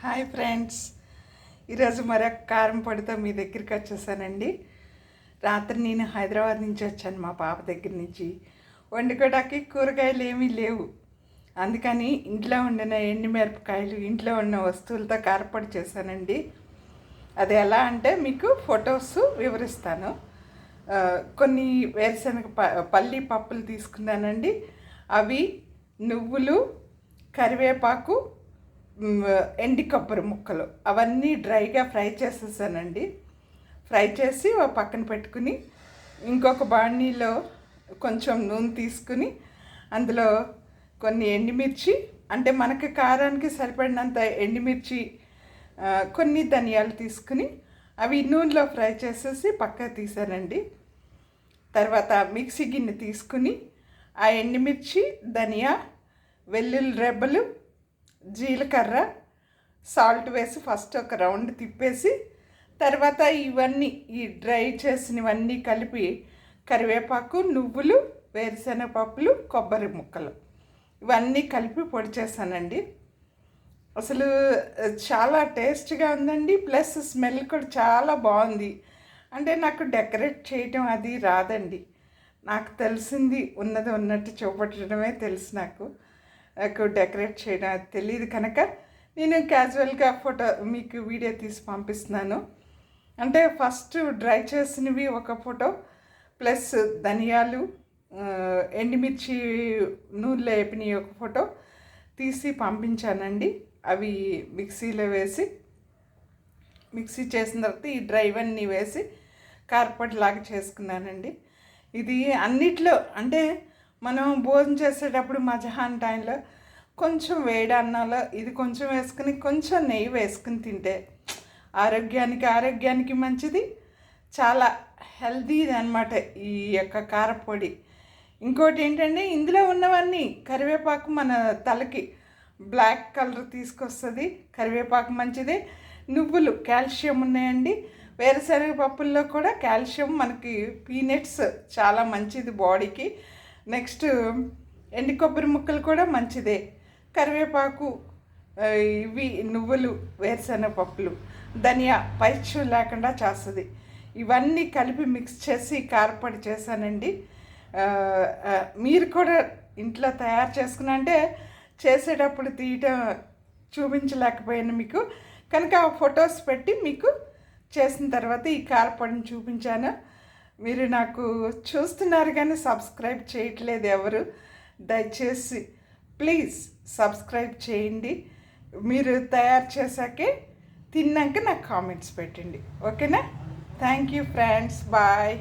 Hi friends, ఈరోజు మరొక కారం పొడితో మీ దగ్గరికి వచ్చేసానండి. రాత్రి నేను హైదరాబాద్ నుంచి వచ్చాను, మా పాప దగ్గర నుంచి. వండుకోవడానికి కూరగాయలు ఏమీ లేవు, అందుకని ఇంట్లో ఉండిన ఎండుమిరపకాయలు, ఇంట్లో ఉన్న వస్తువులతో కారపొడి చేశానండి. అది ఎలా అంటే మీకు ఫొటోస్ వివరిస్తాను. కొన్ని వేరుశనగ పల్లి పప్పులు తీసుకున్నానండి. అవి నువ్వులు, కరివేపాకు, ఎండి కొబ్బరి ముక్కలు అవన్నీ డ్రైగా ఫ్రై చేసేసానండి. ఫ్రై చేసి ఒక పక్కన పెట్టుకుని ఇంకొక బాణీలో కొంచెం నూనె తీసుకుని అందులో కొన్ని ఎండుమిర్చి, అంటే మనకి కారానికి సరిపడినంత ఎండుమిర్చి, కొన్ని ధనియాలు తీసుకుని అవి నూనెలో ఫ్రై చేసేసి పక్కకు తీసానండి. తర్వాత మిక్సీ గిన్నె తీసుకుని ఆ ఎండుమిర్చి, ధనియా, వెల్లుల్లి రెబ్బలు, జీలకర్ర, సాల్ట్ వేసి ఫస్ట్ ఒక రౌండ్ తిప్పేసి, తర్వాత ఇవన్నీ ఈ డ్రై చేసినవన్నీ కలిపి కరివేపాకు, నువ్వులు, వేరుశనగపప్పులు, కొబ్బరి ముక్కలు ఇవన్నీ కలిపి పొడి చేశానండి. అసలు చాలా టేస్ట్గా ఉందండి. ప్లస్ స్మెల్ కూడా చాలా బాగుంది. అంటే నాకు డెకరేట్ చేయటం అది రాదండి. నాకు తెలిసింది ఉన్నది ఉన్నట్టు చూపెట్టడమే తెలుసు. నాకు డెకరేట్ చేయడం అది తెలియదు కనుక నేను క్యాజువల్గా ఫోటో మీకు వీడియో తీసి పంపిస్తున్నాను. అంటే ఫస్ట్ డ్రై చేసినవి ఒక ఫోటో, ప్లస్ ధనియాలు, ఎండుమిర్చి నూనెలో వేపినవి ఒక ఫోటో తీసి పంపించానండి. అవి మిక్సీలో వేసి, మిక్సీ చేసిన తర్వాత ఈ డ్రైవన్నీ వేసి కారపొడిలాగా చేసుకున్నానండి. ఇది అన్నిట్లో అంటే మనం భోజనం చేసేటప్పుడు మధ్యాహ్నం టైంలో కొంచెం వేడి అన్నంలో ఇది కొంచెం వేసుకుని కొంచెం నెయ్యి వేసుకుని తింటే ఆరోగ్యానికి మంచిది. చాలా హెల్తీది అనమాట ఈ యొక్క కారపొడి. ఇంకోటి ఏంటంటే ఇందులో ఉన్నవన్నీ కరివేపాకు మన తలకి బ్లాక్ కలర్ తీసుకొస్తుంది. కరివేపాకు మంచిదే. నువ్వులు కాల్షియం ఉన్నాయండి. వేరుశనగ పప్పుల్లో కూడా కాల్షియం, మనకి పీనట్స్ చాలా మంచిది బాడీకి. నెక్స్ట్ ఎండు కొబ్బరి ముక్కలు కూడా మంచిదే. కరివేపాకు, ఇవి నువ్వులు, వేరుశనగ పప్పులు, ధనియా పైచ్చు లేకుండా చేస్తుంది. ఇవన్నీ కలిపి మిక్స్ చేసి కారపొడి చేశానండి. మీరు కూడా ఇంట్లో తయారు చేసుకున్నా, అంటే చేసేటప్పుడు తీయటం చూపించలేకపోయాను మీకు కనుక ఆ ఫొటోస్ పెట్టి మీకు చేసిన తర్వాత ఈ కారపొడిని చూపించాను. మీరు నాకు చూస్తున్నారు కానీ సబ్స్క్రైబ్ చేయట్లేదు ఎవరు. దయచేసి ప్లీజ్ సబ్స్క్రైబ్ చేయండి. మీరు తయారు చేశాకే తిన్నాక నాకు కామెంట్స్ పెట్టండి, ఓకేనా? Thank you friends, bye.